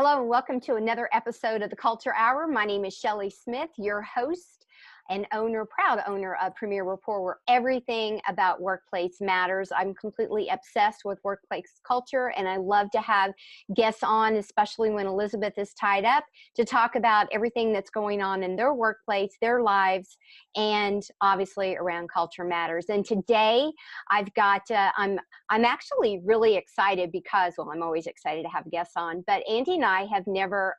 Hello and welcome to another episode of the Culture Hour. My name is Shelley Smith, your host and owner, proud owner of Premier Rapport, where everything about workplace matters. I'm completely obsessed with workplace culture, and I love to have guests on, especially when Elizabeth is tied up, to talk about everything that's going on in their workplace, their lives, and obviously around culture matters. And today I've got, I'm actually really excited because, well, I'm always excited to have guests on, but Andy and I have never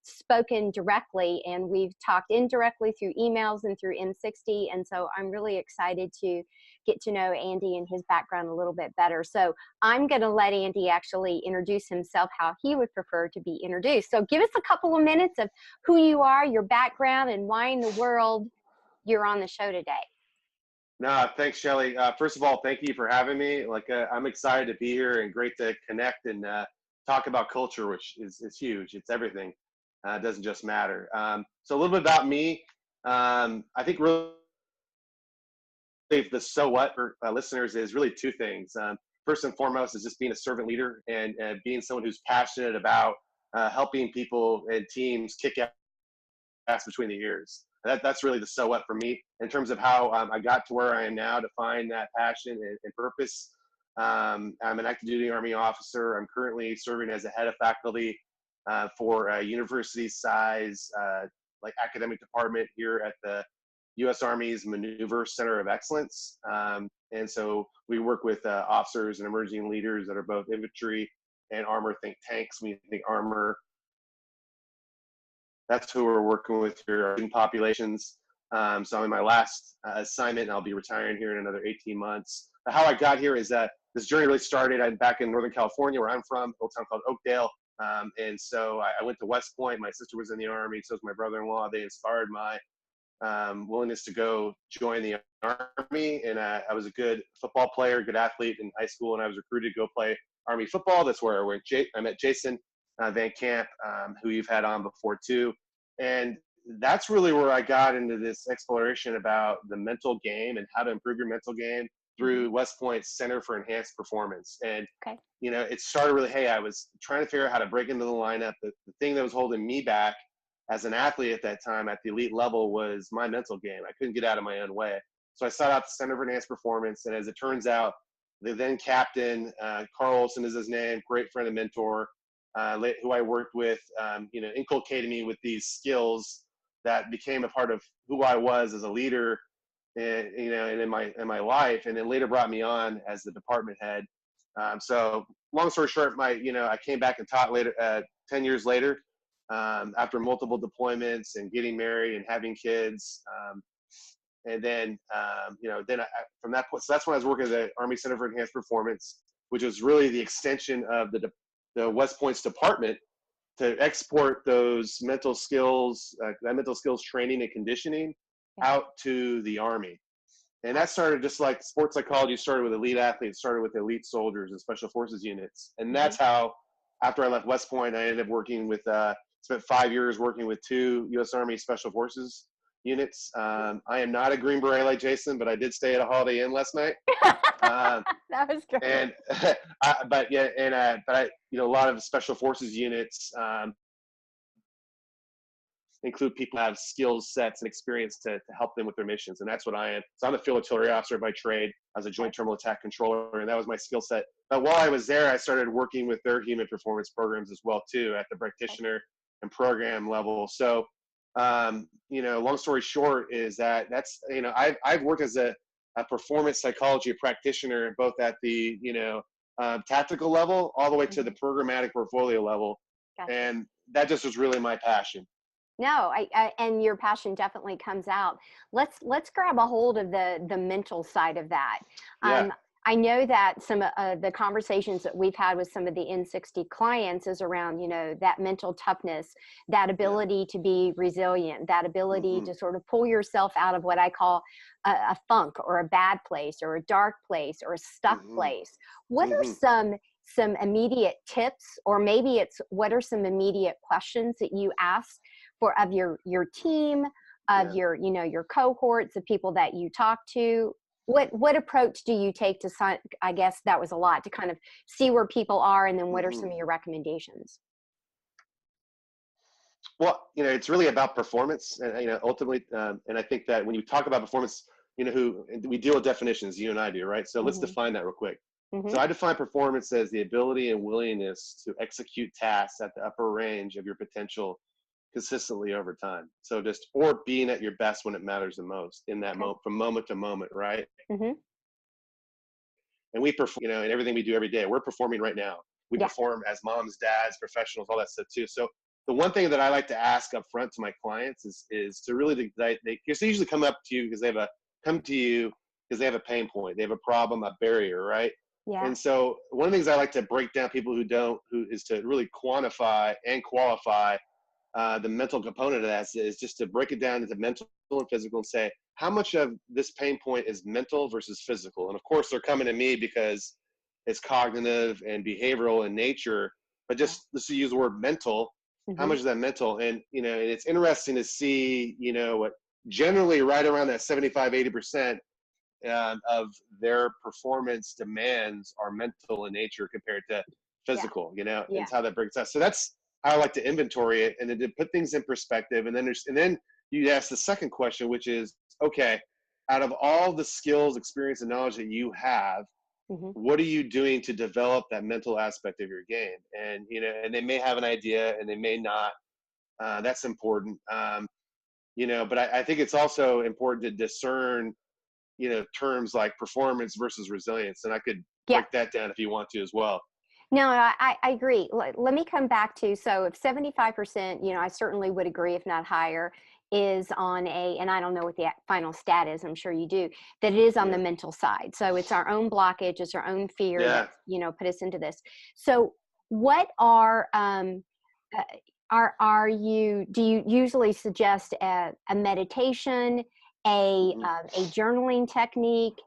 spoken directly, and we've talked indirectly through emails and through M60, and so I'm really excited to get to know Andy and his background a little bit better. So I'm going to let Andy actually introduce himself how he would prefer to be introduced. So give us a couple of minutes of who you are, your background, and why in the world you're on the show today. No, thanks, Shelley. First of all, thank you for having me. I'm excited to be here and great to connect and talk about culture, which is huge. It's everything. It doesn't just matter. So a little bit about me. I think really the so what for listeners is really two things. First and foremost is just being a servant leader and being someone who's passionate about helping people and teams kick ass between the ears. That's really the so what for me in terms of how I got to where I am now to find that passion and purpose. I'm an active duty Army officer. I'm currently serving as a head of faculty for a university size academic department here at the U.S. Army's Maneuver Center of Excellence. And so we work with officers and emerging leaders that are both infantry and armor. Think tanks. We think armor. That's who we're working with here, our student populations. So I'm in my last assignment, and I'll be retiring here in another 18 months. But how I got here is that this journey really started. I'm back in Northern California, where I'm from, a little town called Oakdale. And so I went to West Point. My sister was in the Army, so was my brother-in-law. They inspired my willingness to go join the Army. And I was a good football player, good athlete in high school, and I was recruited to go play Army football. That's where I met Jason Van Camp, who you've had on before too. And that's really where I got into this exploration about the mental game and how to improve your mental game through West Point's Center for Enhanced Performance. And, it started really, hey, I was trying to figure out how to break into the lineup. The thing that was holding me back as an athlete at that time at the elite level was my mental game. I couldn't get out of my own way. So I sought out the Center for Enhanced Performance. And as it turns out, the then captain, Carl Olson is his name, great friend and mentor, who I worked with, inculcated me with these skills that became a part of who I was as a leader, and in my life, and then later brought me on as the department head. So long story short, I came back and taught later, 10 years later, after multiple deployments and getting married and having kids. And then, from that point, so that's when I was working at the Army Center for Enhanced Performance, which was really the extension of the West Point's department to export those mental skills, that mental skills training and conditioning out to the Army. And that started just like sports psychology started with elite athletes, started with elite soldiers and special forces units. And that's how, after I left West Point, I ended up working with, spent 5 years working with 2 U.S. Army Special Forces units. I am not a Green Beret like Jason, but I did stay at a Holiday Inn last night. That was great. And a lot of special forces units include people who have skills sets and experience to help them with their missions, and that's what I am. So I'm a field artillery officer by trade. I was a joint terminal attack controller, and that was my skill set. But while I was there, I started working with their human performance programs as well too, at the practitioner and program level. So, long story short is that's I've worked as a performance psychology practitioner, both at the tactical level all the way to the programmatic portfolio level. Gotcha. And that just was really my passion. No, and your passion definitely comes out. Let's grab a hold of the mental side of that. I know that some of the conversations that we've had with some of the N60 clients is around, that mental toughness, that ability to be resilient, that ability to sort of pull yourself out of what I call a funk or a bad place or a dark place or a stuck place. What are some immediate tips, or maybe it's what are some immediate questions that you ask of your team, of your cohorts, of people that you talk to? What approach do you take to, I guess that was a lot, to kind of see where people are, and then what are some of your recommendations? Well, it's really about performance, and ultimately, and I think that when you talk about performance, we deal with definitions, you and I do, right? So let's Mm-hmm. define that real quick. Mm-hmm. So I define performance as the ability and willingness to execute tasks at the upper range of your potential consistently over time. So or being at your best when it matters the most in that Okay. moment, from moment to moment, right? Mm-hmm. And we perform, in everything we do every day. We're performing right now. We Yeah. perform as moms, dads, professionals, all that stuff too. So the one thing that I like to ask up front to my clients is to really, they usually come to you because they have a pain point, they have a problem, a barrier, right? Yeah. And so one of the things I like to break down people who is to really quantify and qualify the mental component of that is just to break it down into mental and physical and say, how much of this pain point is mental versus physical? And of course, they're coming to me because it's cognitive and behavioral in nature, but Yeah. just let's use the word mental. How Mm-hmm. much is that mental? And, and it's interesting to see, what generally right around that 75, 80% of their performance demands are mental in nature compared to Yeah. physical, and Yeah. how that breaks down. So that's how I like to inventory it and then to put things in perspective. And then you ask the second question, which is, okay, out of all the skills, experience, and knowledge that you have, Mm-hmm. what are you doing to develop that mental aspect of your game? And, and they may have an idea and they may not. That's important. But I think it's also important to discern terms like performance versus resilience. And I could Yeah. break that down if you want to as well. No, I agree. Let me come back to, so if 75%, I certainly would agree, if not higher, is on and I don't know what the final stat is, I'm sure you do, that it is on the Yeah. mental side. So it's our own blockage, it's our own fear Yeah. that, put us into this. So what uh, do you usually suggest a meditation, Hmm. a journaling technique?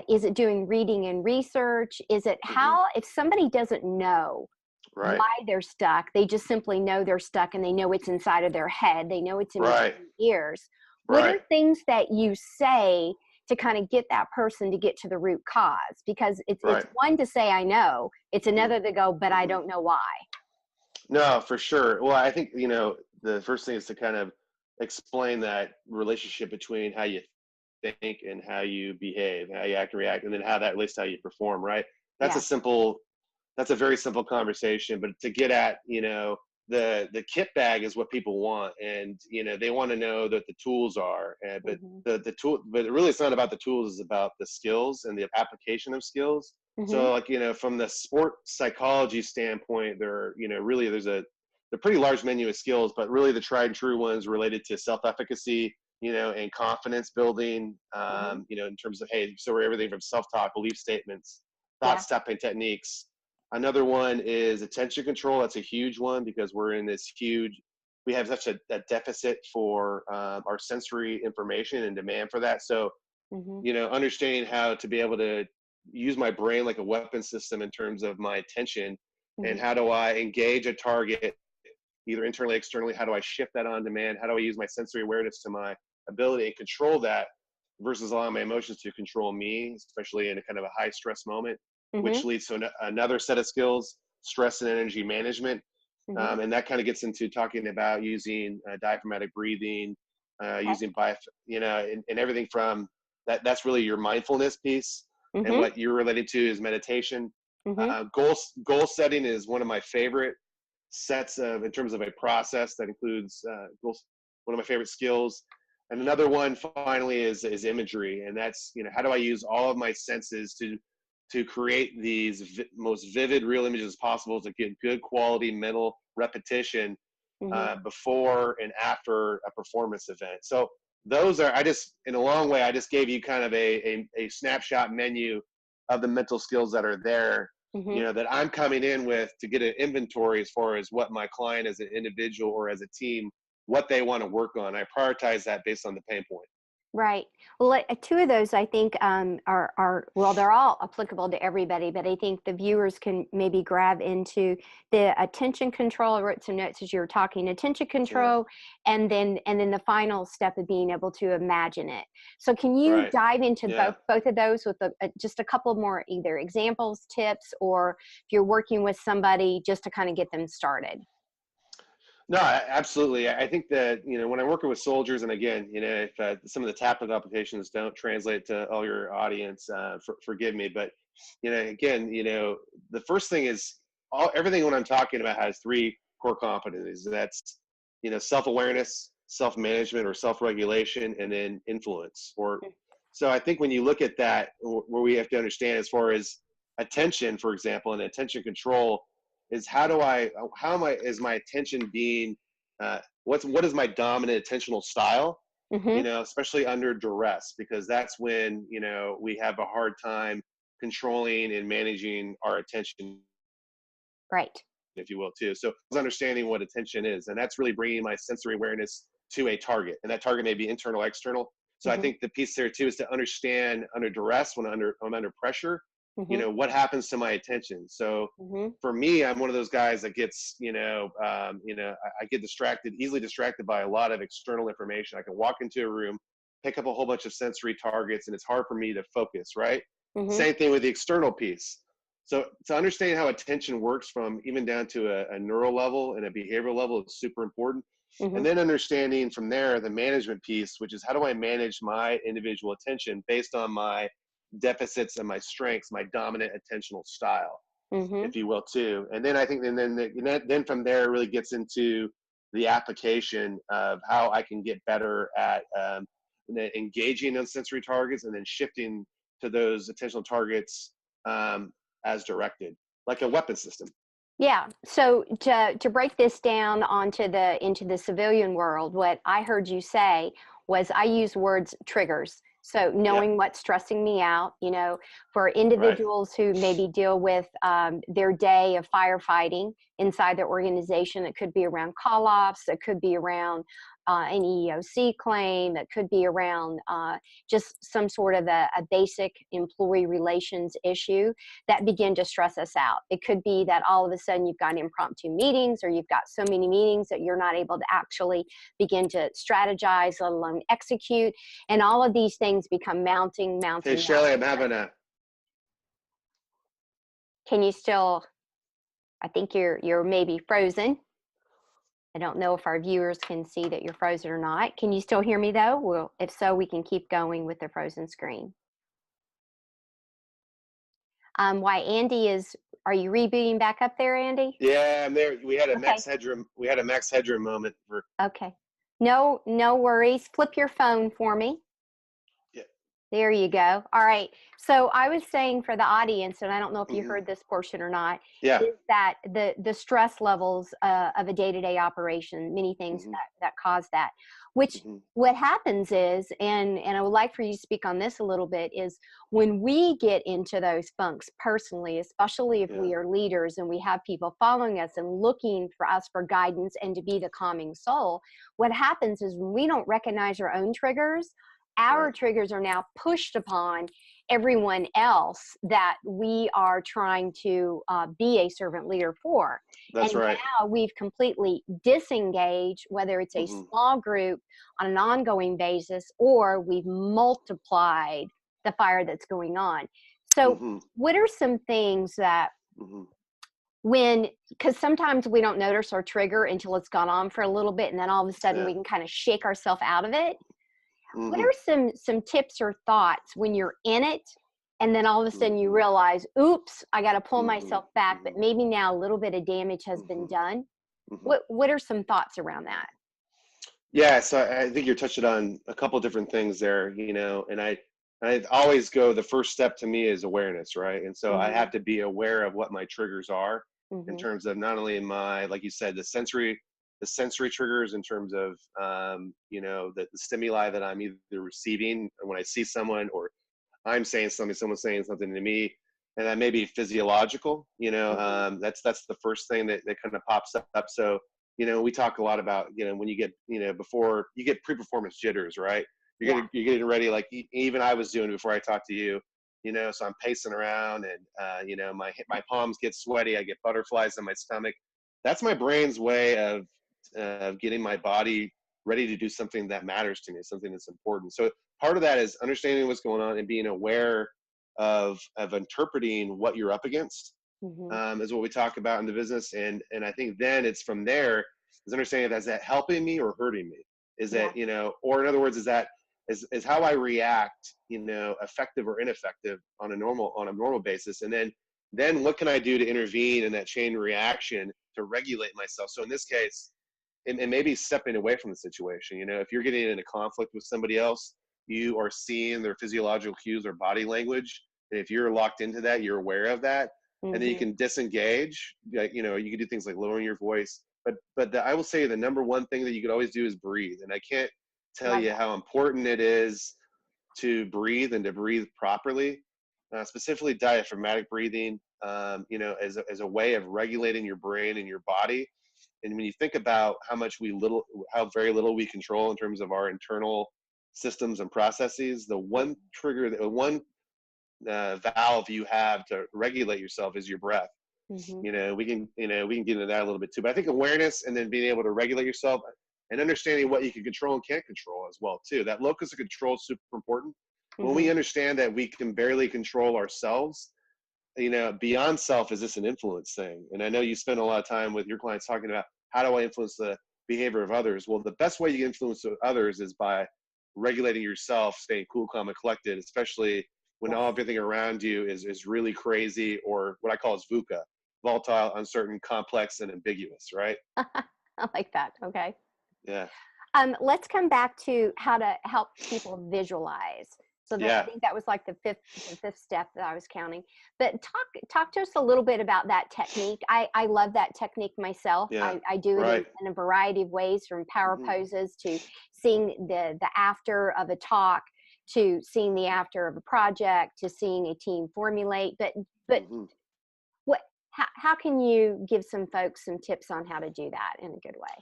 Is it doing reading and research? Is it Hmm. if somebody doesn't know Right. why they're stuck, they just simply know they're stuck and they know it's inside of their head, they know it's in Right. between ears. What are Right. things that you say to kind of get that person to get to the root cause? Because it's Right. one to say, I know, it's Hmm. another to go, but I Hmm. don't know why. No, for sure. Well, I think, the first thing is to kind of explain that relationship between how you think and how you behave, how you act and react, and then how that relates to how you perform, right? That's Yeah. that's a very simple conversation, but to get at, the kit bag is what people want. And, they want to know that the tools are, but Hmm. but really it's not about the tools, it's about the skills and the application of skills. Hmm. So like, from the sport psychology standpoint, really there's a pretty large menu of skills, but really the tried and true ones related to self-efficacy, and confidence building, Hmm. in terms of, hey, so we're everything from self-talk, belief statements, thought Yeah. stopping techniques. Another one is attention control. That's a huge one because we have such a deficit for our sensory information and demand for that. So, Hmm. understanding how to be able to use my brain like a weapon system in terms of my attention, and Hmm. how do I engage a target either internally, externally, how do I shift that on demand? How do I use my sensory awareness to my ability and control that versus allowing my emotions to control me, especially in a kind of a high stress moment, Hmm. which leads to another set of skills, stress and energy management. Hmm. And that kind of gets into talking about using diaphragmatic breathing, Okay. using and everything from that. That's really your mindfulness piece. And Hmm. what you're related to is meditation. Hmm. Goal setting is one of my favorite sets of, in terms of a process that includes goals, one of my favorite skills. And another one finally is imagery. And that's, how do I use all of my senses to create these most vivid real images possible to get good quality mental repetition Hmm. before and after a performance event. So those are, in a long way, I just gave you kind of a snapshot menu of the mental skills that are there, Hmm. that I'm coming in with to get an inventory as far as what my client as an individual or as a team, what they want to work on. I prioritize that based on the pain point. Right. Well, two of those I think are well, they're all applicable to everybody, but I think the viewers can maybe grab into the attention control. I wrote some notes as you were talking, attention Yeah. control, and then the final step of being able to imagine it. So, can you Right. dive into Yeah. both of those with just a couple more either examples, tips, or if you're working with somebody just to kind of get them started? No, absolutely. I think that, when I'm working with soldiers, and again, if some of the tactical applications don't translate to all your audience, forgive me, but, again, the first thing is everything when I'm talking about has three core competencies. That's, self-awareness, self-management or self-regulation, and then influence. So I think when you look at that, where we have to understand as far as attention, for example, and attention control, is is my attention being, what is my dominant attentional style, Mm-hmm. especially under duress, because that's when, we have a hard time controlling and managing our attention, Right. if you will, too. So it's understanding what attention is, and that's really bringing my sensory awareness to a target, and that target may be internal, external. So I Mm-hmm. think the piece there too is to understand under duress, when I'm under pressure, Mm-hmm. what happens to my attention. So Mm-hmm. for me, I'm one of those guys that gets, I get easily distracted by a lot of external information. I can walk into a room, pick up a whole bunch of sensory targets, and it's hard for me to focus, right? Mm-hmm. Same thing with the external piece. So to understand how attention works from even down to a neural level and a behavioral level is super important. Mm-hmm. And then understanding from there the management piece, which is how do I manage my individual attention based on my deficits and my strengths, my dominant attentional style, Mm-hmm. if you will, too. And then I think, then from there it really gets into the application of how I can get better at engaging those sensory targets and then shifting to those attentional targets as directed, like a weapon system. Yeah. So to break this down into the civilian world, what I heard you say was I use words triggers. So Yep. knowing what's stressing me out, for Right. individuals who maybe deal with their day of firefighting inside their organization, it could be around call-offs, it could be around an EEOC claim, it could be around just some sort of a basic employee relations issue that begin to stress us out. It could be that all of a sudden you've got impromptu meetings, or you've got so many meetings that you're not able to actually begin to strategize, let alone execute. And all of these things become mounting. Hey, Shelley, I'm having a. Can you still, I think you're maybe frozen. I don't know if our viewers can see that you're frozen or not. Can you still hear me though? Well, if so, we can keep going with the frozen screen. While Andy is, are you rebooting back up there, Andy? Yeah, I'm there. We had a Okay. max headroom. We had a max headroom moment for. Okay. No worries. Flip your phone for me. Yeah. There you go. All right. So I was saying for the audience, and I don't know if you Mm-hmm. heard this portion or not, Yeah. is that the stress levels of a day-to-day operation, many things Mm-hmm. that cause that, which Mm-hmm. what happens is, and I would like for you to speak on this a little bit, is when we get into those funks personally, especially if Yeah. we are leaders and we have people following us and looking for us for guidance and to be the calming soul, what happens is when we don't recognize our own triggers, our Right. triggers are now pushed upon everyone else that we are trying to be a servant leader for. That's And right. now we've completely disengaged, whether it's a Mm-hmm. small group on an ongoing basis, or we've multiplied the fire that's going on. So Mm-hmm. what are some things that Mm-hmm. because sometimes we don't notice our trigger until it's gone on for a little bit, and then all of a sudden Yeah. we can kind of shake ourselves out of it. What Mm-hmm. are some tips or thoughts when you're in it and then all of a sudden you Mm-hmm. realize, oops, I got to pull Mm-hmm. myself back, but maybe now a little bit of damage has been Mm-hmm. done? Mm-hmm. What are some thoughts around that? Yeah, so I think you're touching on a couple of different things there, and I always go, the first step to me is awareness, right? And so I Mm-hmm. have to be aware of what my triggers are in Mm-hmm. terms of not only my, like you said, the sensory triggers in terms of, the stimuli that I'm either receiving when I see someone, or I'm saying something, someone's saying something to me, and that may be physiological. Mm-hmm. That's the first thing that kind of pops up. So, we talk a lot about, when you get, before you get pre-performance jitters, right? Yeah. You're getting ready, like even I was doing before I talked to you. So I'm pacing around, and my palms get sweaty. I get butterflies in my stomach. That's my brain's way of getting my body ready to do something that matters to me, something that's important. So part of that is understanding what's going on and being aware of interpreting what you're up against, Mm-hmm. is what we talk about in the business. And I think then it's from there, is understanding that, is that helping me or hurting me? Is Yeah. that, or in other words, is how I react, effective or ineffective on a normal basis? And then what can I do to intervene in that chain reaction to regulate myself? So in this case, and maybe stepping away from the situation, if you're getting in a conflict with somebody else, you are seeing their physiological cues or body language. And if you're locked into that, you're aware of that. And then you can disengage. You can do things like lowering your voice. But I will say the number one thing that you could always do is breathe. And I can't tell Love you that. how important it is to breathe and to breathe properly, specifically diaphragmatic breathing, as a way of regulating your brain and your body. And when you think about how very little we control in terms of our internal systems and processes, the one valve you have to regulate yourself is your breath. We can get into that a little bit too. But I think awareness and then being able to regulate yourself and understanding what you can control and can't control as well too. That locus of control is super important. When we understand that we can barely control ourselves, beyond self is this an influence thing. And I know you spend a lot of time with your clients talking about, how do I influence the behavior of others? Well, the best way you can influence others is by regulating yourself, staying cool, calm, and collected, especially when everything around you is really crazy, or what I call is VUCA, volatile, uncertain, complex, and ambiguous, right? I like that. Okay. Yeah. Let's come back to how to help people visualize. So I think that was like the fifth step that I was counting. But talk to us a little bit about that technique. I love that technique myself. Yeah. I do it in a variety of ways, from power poses to seeing the after of a talk, to seeing the after of a project, to seeing a team formulate. But how can you give some folks some tips on how to do that in a good way?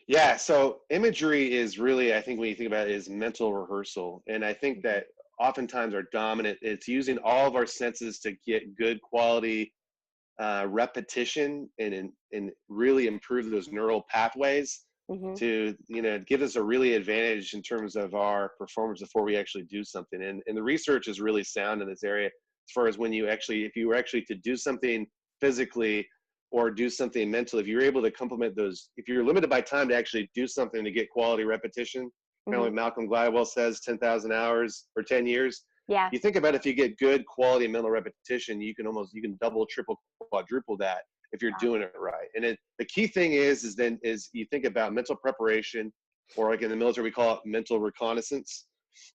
Yeah, so imagery is really, I think when you think about it, is mental rehearsal. And I think that oftentimes our dominant, it's using all of our senses to get good quality repetition and really improve those neural pathways to, give us a really advantage in terms of our performance before we actually do something. And the research is really sound in this area, as far as if you were actually to do something physically or do something mentally, if you're able to complement those, if you're limited by time to actually do something to get quality repetition, kind of like Malcolm Gladwell says, 10,000 hours or 10 years. Yeah. You think about, if you get good quality mental repetition, you can double, triple, quadruple that if you're doing it right. And the key thing is you think about mental preparation, or like in the military, we call it mental reconnaissance,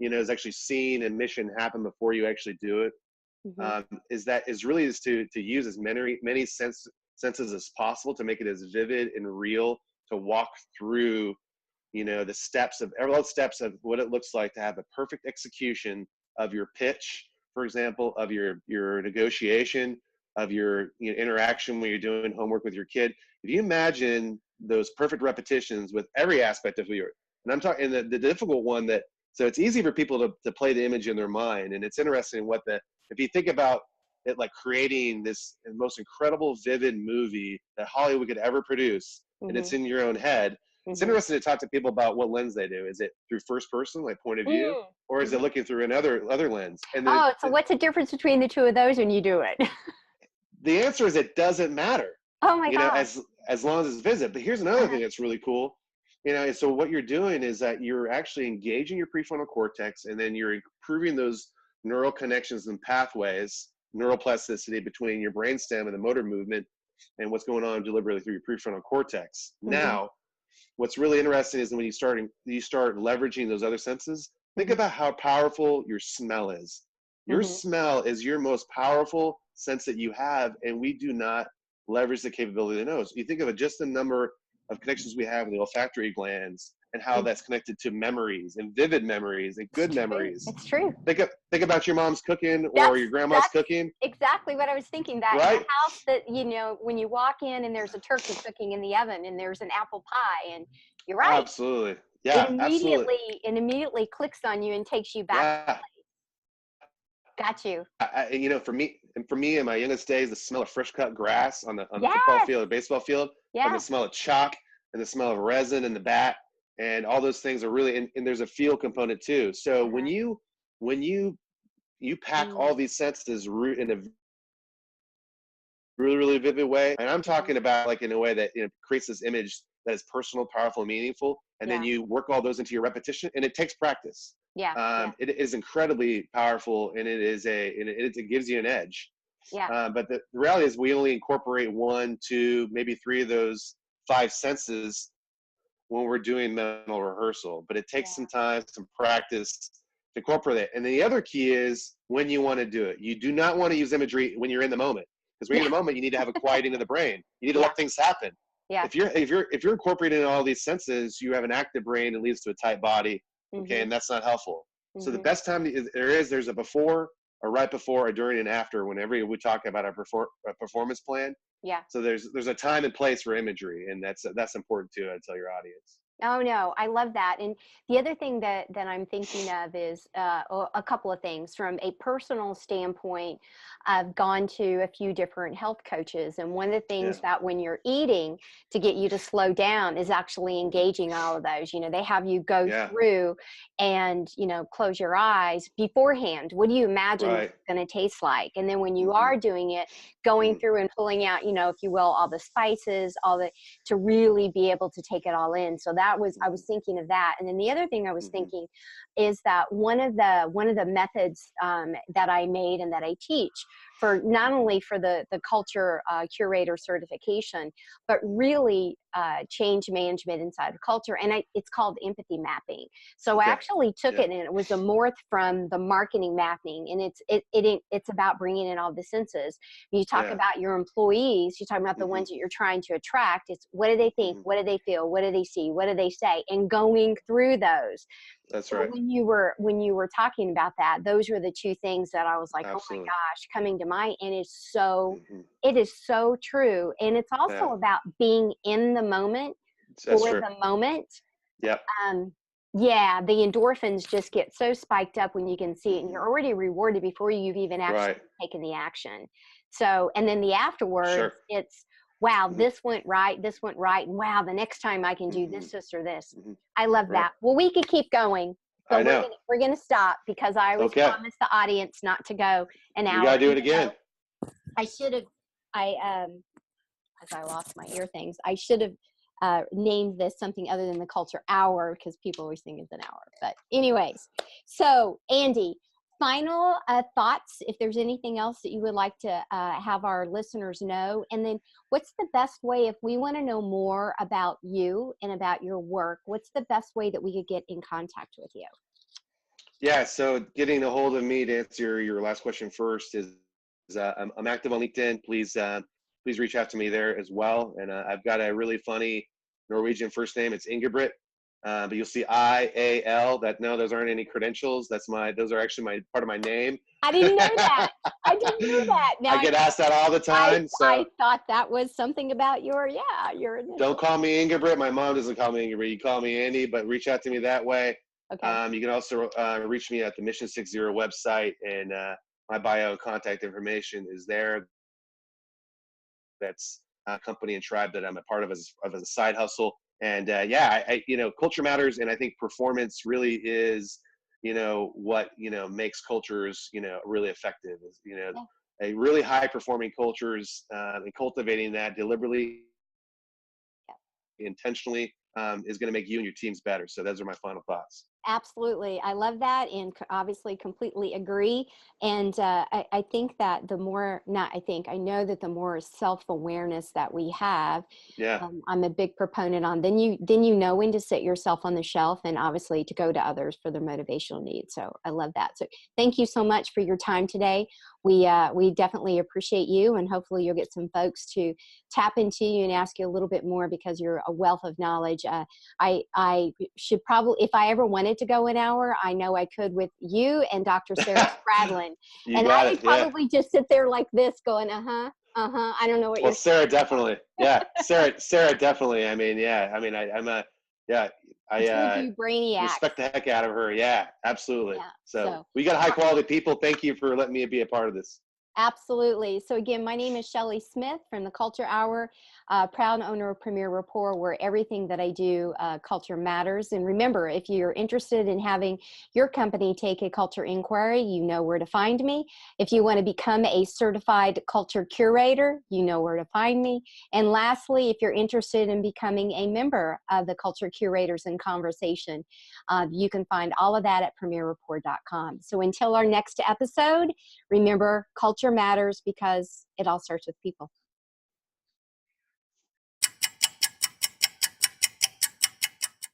is actually seeing a mission happen before you actually do it. Is to use as many senses as possible to make it as vivid and real, to walk through the steps of what it looks like to have a perfect execution of your pitch, for example, of your negotiation, of your interaction when you're doing homework with your kid. If you imagine those perfect repetitions with every aspect of your, and I'm talking the difficult one, so it's easy for people to play the image in their mind. And it's interesting if you think about it, like creating this most incredible, vivid movie that Hollywood could ever produce, and it's in your own head. It's interesting to talk to people about what lens they do. Is it through first person, like point of view, or is it looking through another lens? And so what's the difference between the two of those when you do it? The answer is it doesn't matter. Oh my gosh. As long as it's vivid. But here's another thing that's really cool. So what you're doing is that you're actually engaging your prefrontal cortex, and then you're improving those neural connections and pathways, neuroplasticity between your brainstem and the motor movement, and what's going on deliberately through your prefrontal cortex. Now, what's really interesting is when you start leveraging those other senses, think about how powerful your smell is. Your smell is your most powerful sense that you have, and we do not leverage the capability of the nose. You think of just the number of connections we have in the olfactory glands, and how that's connected to memories and vivid memories and good memories. It's true. Think about your mom's cooking or your grandma's cooking. Exactly what I was thinking. That right? The house that, when you walk in and there's a turkey cooking in the oven and there's an apple pie, and you're right. Absolutely. Yeah, it immediately clicks on you and takes you back. Yeah. Got you. For me in my youngest days, the smell of fresh cut grass on the football field or baseball field, and the smell of chalk and the smell of resin in the bat, and all those things are really, and there's a feel component too. So when you pack all these senses in a really, really vivid way, and I'm talking about like in a way that creates this image that is personal, powerful, and meaningful. And then Yeah. you work all those into your repetition, and it takes practice. Yeah. Yeah. It is incredibly powerful, and it gives you an edge. Yeah. But the reality is we only incorporate 1, 2, maybe 3 of those 5 senses when we're doing mental rehearsal. But it takes some time, some practice to incorporate it. And the other key is when you want to do it. You do not want to use imagery when you're in the moment, because when you're in the moment, you need to have a quieting of the brain. You need to let things happen. Yeah. If you're incorporating all these senses, you have an active brain that leads to a tight body. Okay, and that's not helpful. So the best time there's a before, a right before, a during, and after. Whenever we talk about a performance plan, Yeah. so there's a time and place for imagery, and that's important too. I tell your audience. Oh no, I love that. And the other thing that I'm thinking of is a couple of things. From a personal standpoint, I've gone to a few different health coaches, and one of the things that when you're eating to get you to slow down is actually engaging all of those. You know, they have you go through and, you know, close your eyes beforehand. What do you imagine it's going to taste like? And then when you are doing it, going through and pulling out, you know, if you will, all the spices, to really be able to take it all in. So I was thinking of that. And then the other thing I was thinking is that one of the methods that I made and that I teach for not only for the culture curator certification, but really change management inside of culture. And it's called empathy mapping. So I actually took it, and it was a morph from the marketing mapping. And it's about bringing in all the senses. You talk about your employees, you talk about the ones that you're trying to attract. It's what do they think? What do they feel? What do they see? What do they say? And going through those. That's so right. When you were talking about that, those were the two things that I was like, oh my gosh, coming to mind. And it is so true. And it's also about being in the moment for the moment. Yep. Yeah, the endorphins just get so spiked up when you can see it, and you're already rewarded before you've even actually taken the action. So, and then the afterwards, it's, wow, this went right, and wow, the next time I can do this or this. I love that. Well, we could keep going. So we're gonna stop because I always promised the audience not to go an hour. We gotta do it again. I should have, as I lost my ear things, I should have named this something other than the culture hour, because people always think it's an hour. But anyways, so Andy, final thoughts, if there's anything else that you would like to have our listeners know. And then what's the best way, if we want to know more about you and about your work, what's the best way that we could get in contact with you? Yeah, so getting a hold of me, to answer your last question first, is I'm active on LinkedIn. Please reach out to me there as well. And I've got a really funny Norwegian first name. It's Ingebrigt. But you'll see IAL. Those aren't any credentials. Those are actually part of my name. I didn't know that. I didn't know that. Now I get asked that all the time. I thought that was something about your. Don't call me Ingebrigt. My mom doesn't call me Ingebrigt. You call me Andy, but reach out to me that way. Okay. You can also reach me at the Mission 60 website, and my bio and contact information is there. That's a company and tribe that I'm a part of as a side hustle. And culture matters, and I think performance really is, what makes cultures, really effective. Is a really high performing cultures, and cultivating that deliberately, intentionally, is going to make you and your teams better. So those are my final thoughts. Absolutely. I love that, and obviously completely agree. And I think that I know that the more self-awareness that we have, I'm a big proponent on, then you know when to sit yourself on the shelf, and obviously to go to others for their motivational needs. So I love that. So thank you so much for your time today. We definitely appreciate you, and hopefully you'll get some folks to tap into you and ask you a little bit more, because you're a wealth of knowledge. I should probably, if I ever wanted to go an hour, I know I could with you and Dr. Sarah Spradlin. And I would probably just sit there like this going, I don't know what you're saying. Sarah definitely. Yeah. Sarah definitely. I mean, I brainiac. Respect the heck out of her. Yeah, absolutely. So we got high quality people. Thank you for letting me be a part of this. Absolutely. So again, my name is Shelley Smith from the Culture Hour, proud owner of Premier Rapport, where everything that I do, culture matters. And remember, if you're interested in having your company take a culture inquiry, you know where to find me. If you want to become a certified culture curator, you know where to find me. And lastly, if you're interested in becoming a member of the Culture Curators in Conversation, you can find all of that at premierrapport.com. So until our next episode, remember, culture matters because it all starts with people.